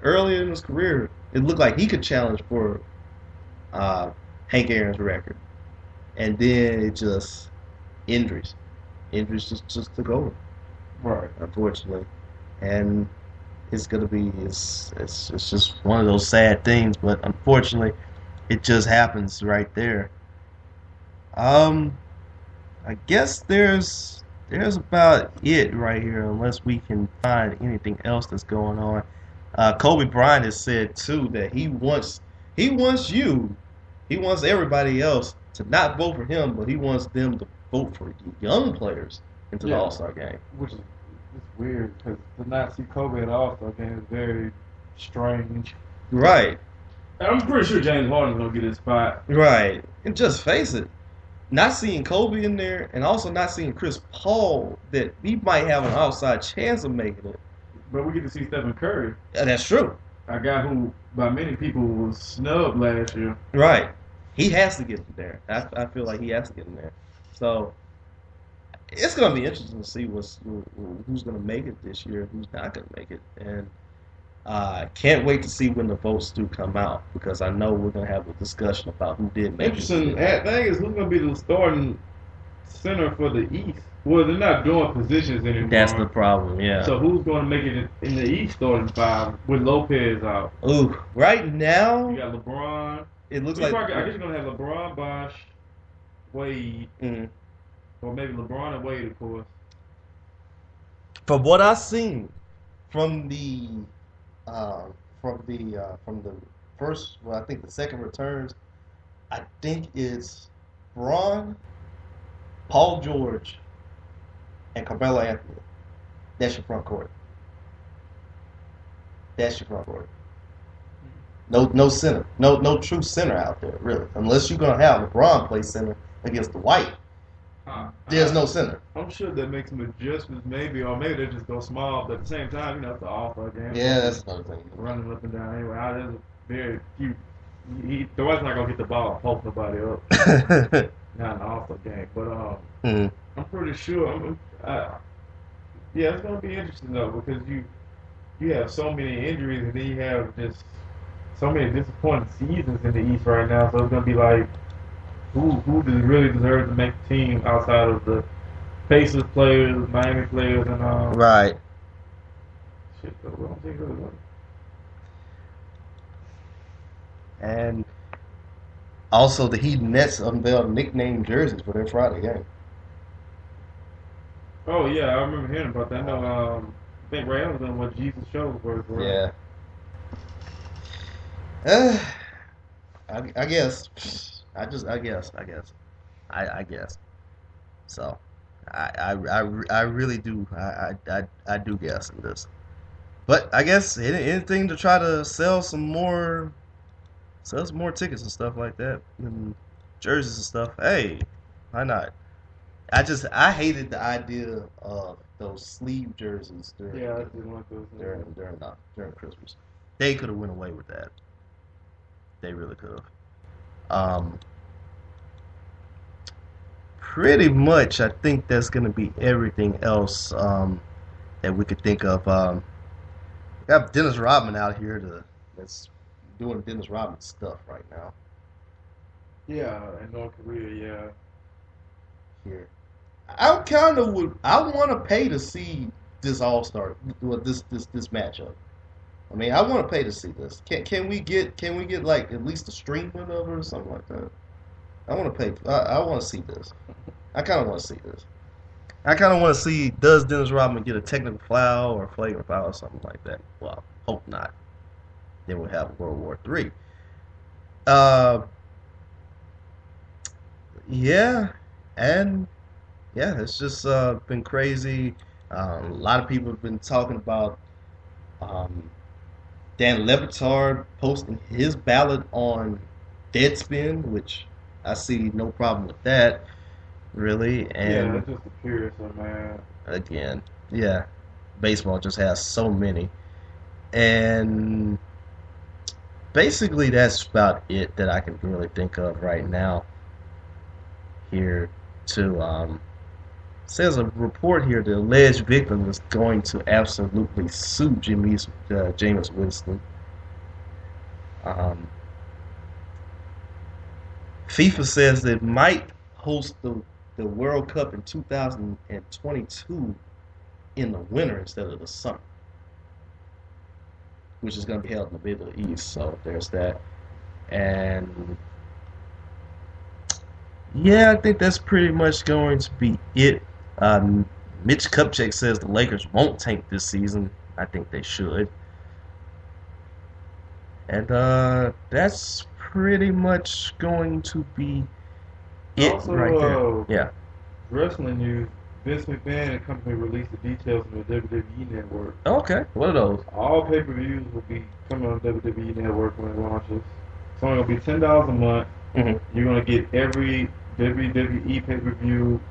Earlier in his career, it looked like he could challenge for uh, Hank Aaron's record, and then it just injuries, injuries just took over, Right. unfortunately, and it's gonna be it's just one of those sad things, but unfortunately, it just happens right there. Um, I guess there's about it right here, unless we can find anything else that's going on. Kobe Bryant has said too that he wants everybody else to not vote for him, but he wants them to vote for young players into the Yeah. All Star game. Which is it's weird because to not see Kobe at the All Star game is very strange. Right, I'm pretty sure James Harden's gonna get his spot. right, and just face it, not seeing Kobe in there, and also not seeing Chris Paul, that he might have an outside chance of making it. But we get to see Stephen Curry, Yeah, that's true. a guy who by many people was snubbed last year. Right. He has to get in there. I feel like he has to get in there. So it's going to be interesting to see who's going to make it this year, who's not going to make it, and can't wait to see when the votes do come out because I know we're going to have a discussion about who did make it. Interesting thing is who's gonna be the starting center for the East. Well, they're not doing positions anymore. That's the problem. Yeah. So who's going to make it in the East starting five with Lopez out? Ooh, right You now got LeBron. it looks I like guess you're gonna have LeBron, Bosh, Wade, mm, or maybe LeBron and Wade, of course. from what I've seen from the uh, from the first, well, I think the second returns, I think it's Braun, Paul George, and Carmelo Anthony. That's your front court. That's your front court. No center. No true center out there, really. Unless you're gonna have LeBron play center against the White. There's no center. I'm sure that makes some adjustments, maybe, or maybe they just go small. But at the same time, it's an All-Star game. Yeah, that's another thing. Running up and down anyway. There's very few. Dwight's not gonna get the ball and poke nobody up. Not in the All-Star game, but Mhm. I'm pretty sure. Yeah, it's gonna be interesting though because you have so many injuries and then you have just so many disappointing seasons in the East right now. So it's gonna be like, who does really deserve to make the team outside of the Pacers players, Miami players, and Right. shit. I don't think really one. And also the Heat and Nets unveiled nickname jerseys for their Friday game. Oh yeah, I remember hearing about that. I know. I think Ray Allen was on what Jesus shows was. Yeah. Uh, I guess. I guess. So, I really do. I do guess in this. But I guess anything to try to sell some more tickets and stuff like that, and jerseys and stuff. Hey, why not? I hated the idea of those sleeve jerseys Yeah, I did want those. during Christmas. They could have went away with that. They really could have. Um, Pretty much, I think that's going to be everything else that we could think of. We have Dennis Rodman out here that's doing Dennis Rodman stuff right now Yeah, in North Korea, yeah. here. I kind of would. I want to pay to see this All Star, well, this matchup. I mean, I want to pay to see this. Can we get like at least a stream of it or something like that? I want to pay. I want to see this. I kind of want to see this. I kind of want to see, does Dennis Rodman get a technical foul or a flagrant foul or something like that? Well, hope not. Then we'll have World War III. Uh, yeah, and yeah, it's just been crazy. A lot of people have been talking about um, Dan Levitard posting his ballot on Deadspin, which I see no problem with that, really. Yeah, And it's just a curious one, man. again, yeah, baseball just has so many. And basically, that's about it that I can really think of right now here to says a report here the alleged victim is going to absolutely sue Jameis Winston. Um, FIFA says it might host the World Cup in 2022 in the winter instead of the summer, which is going to be held in the Middle East. So there's that. And yeah, I think that's pretty much going to be it. Mitch Kupchak says the Lakers won't tank this season. I think they should. And that's pretty much going to be it Also, right there. Yeah. wrestling news. Vince McMahon and company released the details from the WWE Network. Okay. What are those? All pay-per-views will be coming on WWE Network when it launches. It's only going to be $10 a month. Mm-hmm. You're going to get every WWE pay-per-view,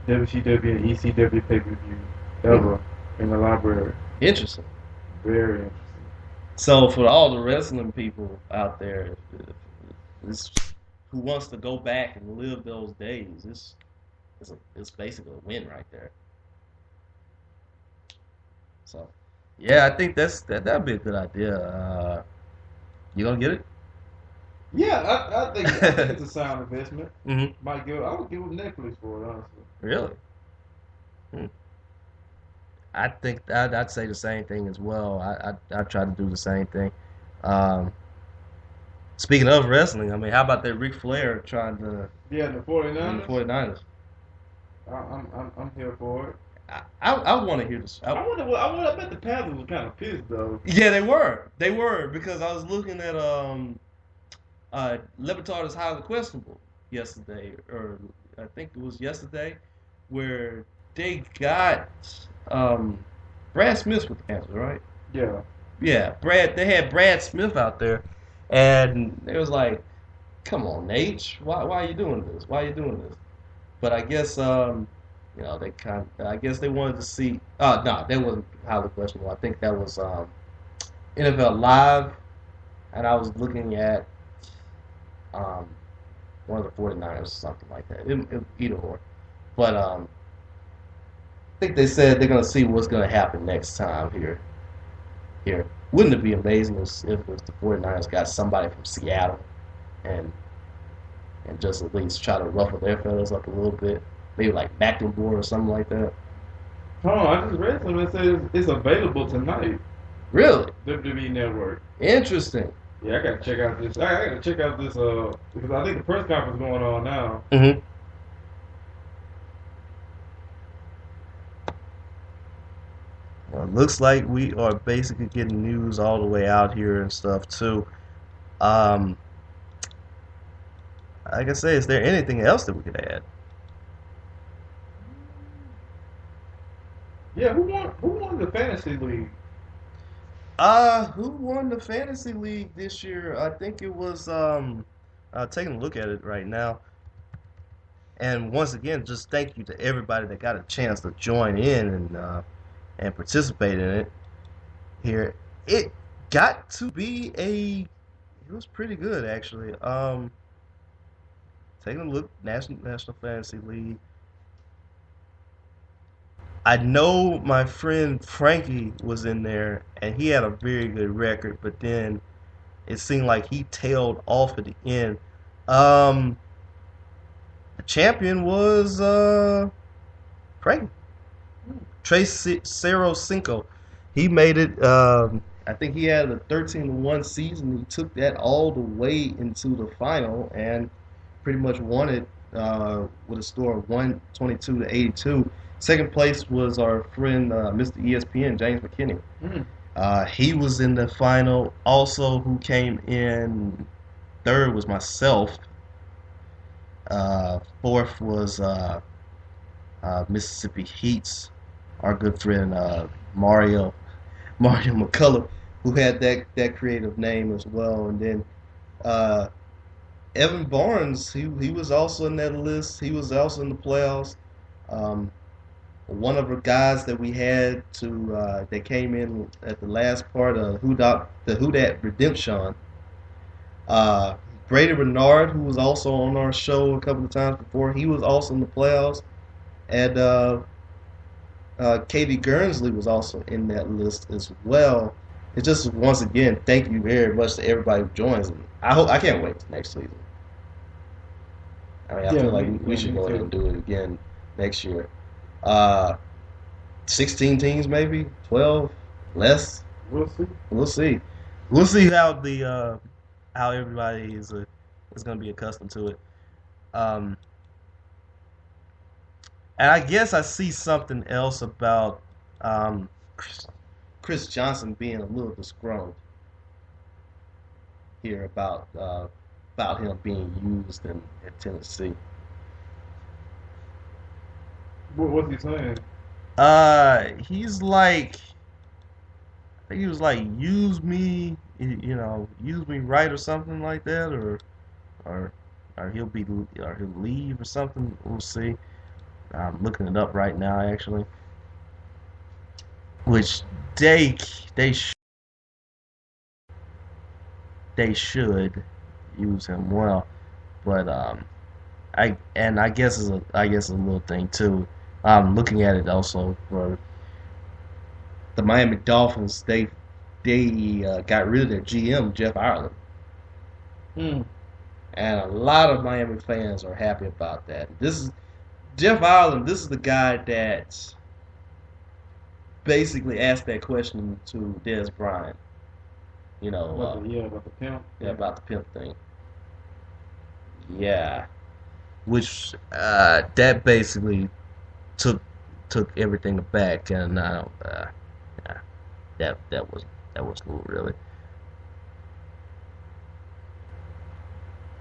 WCW and ECW pay-per-view ever in the library. Interesting. Very interesting. So for all the wrestling people out there, who wants to go back and live those days, it's basically a win right there. So, yeah, I think that'd be a good idea. You gonna get it? Yeah, I think it's a sound investment. Mm-hmm. I would give them Netflix for it, honestly. Really? Hmm. I think I'd say the same thing as well. I try to do the same thing. Um, Speaking of wrestling, I mean, how about that Ric Flair trying to Yeah, the 49ers. the 49ers? I'm here for it. I want to hear this. I bet the Panthers were kind of pissed though. Yeah, they were. They were because I was looking at Levitard is highly questionable yesterday, or I think it was yesterday, where they got Brad Smith with the Panthers, right? Yeah. Yeah, Brad. They had Brad Smith out there, and it was like, "Come on, Nate, why are you doing this? Why are you doing this?" But I guess I guess they wanted to see. No, that wasn't highly questionable. I think that was NFL Live, and I was looking at one of the 49ers or something like that. Either or. But I think they said they're going to see what's going to happen next time here. Wouldn't it be amazing if the 49ers got somebody from Seattle and just at least try to ruffle their feathers up a little bit? Maybe like Mecklenburg or something like that. Oh, I just read something that says it's available tonight. Really? WWE Network. Interesting. Yeah, I gotta check out this. I gotta check out this because I think the press conference is going on now. Mm-hmm. Well, it looks like we are basically getting news all the way out here and stuff too. Um, like I say, is there anything else that we could add? Yeah, who won the fantasy league? Who won the fantasy league this year? I think it was taking a look at it right now. And once again, just thank you to everybody that got a chance to join in and participate in it. Here, it got to be it was pretty good actually. Taking a look, National Fantasy League. I know my friend Frankie was in there, and he had a very good record, but then it seemed like he tailed off at the end. The champion was Frankie. Trace Cerro Cinco. He made it. I think he had a 13-1 season. He took that all the way into the final and pretty much won it with a score of 122-82. Second place was our friend Mr. ESPN, James McKinney. He was in the final. Also, who came in third was myself. Fourth was Mississippi Heat's, our good friend Mario McCullough, who had that creative name as well. And then Evan Barnes, he was also in that list. He was also in the playoffs. One of the guys that we had that came in at the last part of Who Dat Redemption, Brady Bernard, who was also on our show a couple of times before, he was also in the playoffs. And Katie Gurnsley was also in that list as well. It just once again, thank you very much to everybody who joins. I can't wait till next season. I mean, I Yeah, feel like we should me go ahead and too. do it again next year. Uh, 16 teams, maybe 12, less. We'll see. We'll see. We'll see how the how everybody is going to be accustomed to it. Um, and I guess I see something else about um, Chris, Chris Johnson being a little disgruntled here about him being used in Tennessee. What's he saying? He's like I think he was like use me, use me right or something like that, or or he'll leave or something. We'll see. I'm looking it up right now actually, which they they sh- they should use him well, but I guess it's a little thing too. Looking at it also for the Miami Dolphins, they got rid of their GM Jeff Ireland, Hmm. and a lot of Miami fans are happy about that. This is Jeff Ireland. This is the guy that basically asked that question to Des Bryant. You know, About the pimp. yeah, Yeah. about the pimp thing. Yeah, which that basically took took everything back, and I don't. Yeah, that was cool, really.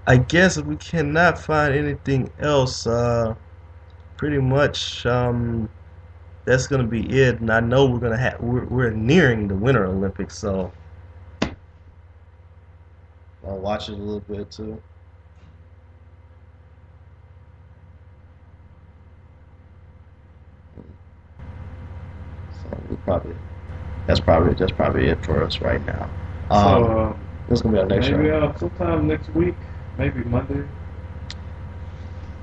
I guess if we cannot find anything else, pretty much that's gonna be it. And I know we're nearing the Winter Olympics, so I'll watch it a little bit too. So we probably that's probably it for us right now. So This is gonna be our next maybe show, sometime next week, maybe Monday.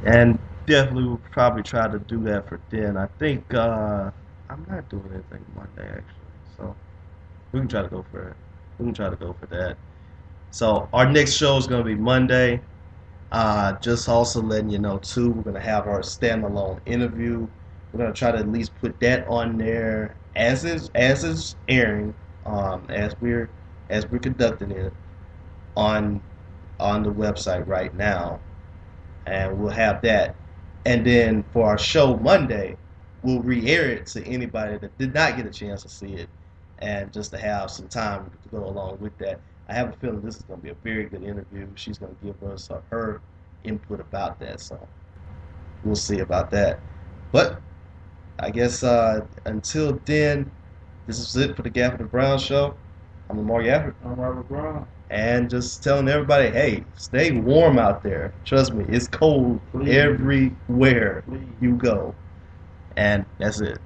and definitely we'll probably try to do that for then. I think I'm not doing anything Monday actually, so we can try to go for it. We can try to go for that. So our next show is going to be Monday. Just also letting you know too, we're going to have our standalone interview. We're going to try to at least put that on there as is airing, as we're conducting it on on the website right now, and we'll have that. And then for our show Monday, we'll re-air it to anybody that did not get a chance to see it, and just to have some time to go along with that. I have a feeling this is going to be a very good interview. She's going to give us her input about that, so we'll see about that. But I guess until then, this is it for the Gafford and Brown Show. I'm Lamar Gafford, I'm Robert Brown. and just telling everybody, hey, stay warm out there. Trust me, it's cold Please. everywhere Please. you go. And that's it.